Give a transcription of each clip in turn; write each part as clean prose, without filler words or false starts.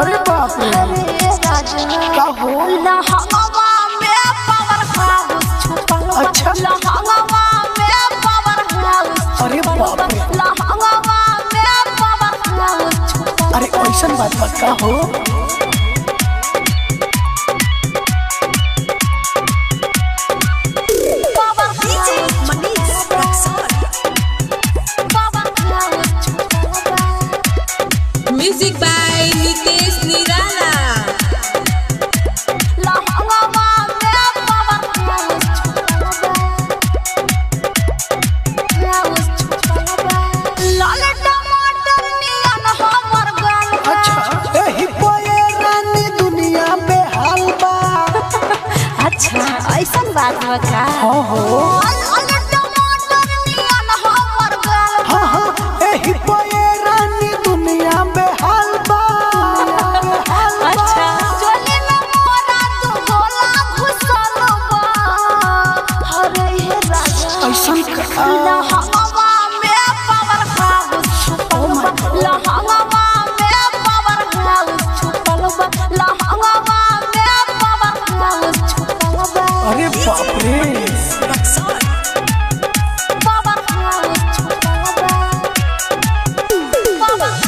अरे बाप रे का हो लहंगवा में पावर हाउस छुपल बा। अच्छा। लहंगवा में पावर हाउस अरे बाप रे लहंगवा में पावर हाउस छुपल अरे ऐसन बात बा का हो म्यूजिक बाय नितेश निराला। अच्छा एही पोए रानी दुनिया बेहाल बा अच्छा ऐसन बात बा का हाँ हो हाँ हाँ एही पोए रानी दुनिया बेहाल बा अच्छा चले में मोरा तू गोला घुसल बा अरे हे राजा ऐसन का लहंगवा में पावर हाउस छुपल बा। लहंगवा में पावर हाउस छुपल बा। लहंगवा में पावर हाउस छुपल बा। अरे बाप रे पावर हाउस छुपल बा। पावर हाउस छुपल बा।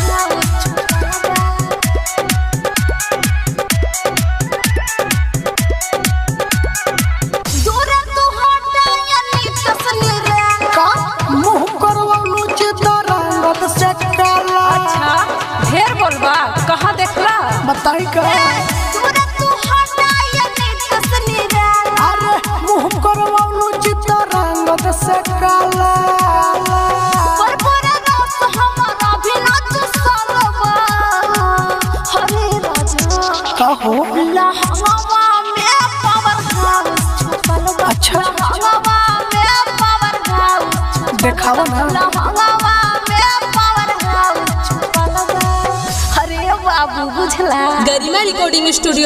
दूर तू हटा यानी तसनी रे का मुंह करवालू चितरंगत से काला अच्छा ढेर बोलबा कहाँ देखला बताई का दूर तू हटा यानी तसनी रे अरे मुंह करवालू चितरंगत से काला पर पर रस हमारा भी नाच सलवा हरे राजा का हो लहंगवा में पावर हाउस छुपल बा। अच्छा। लहंगवा में पावर हाउस देखावा ना लहंगवा में पावर हाउस छुपल बा। अरे बाबू बुझला गरिमा रिकॉर्डिंग स्टूडियो।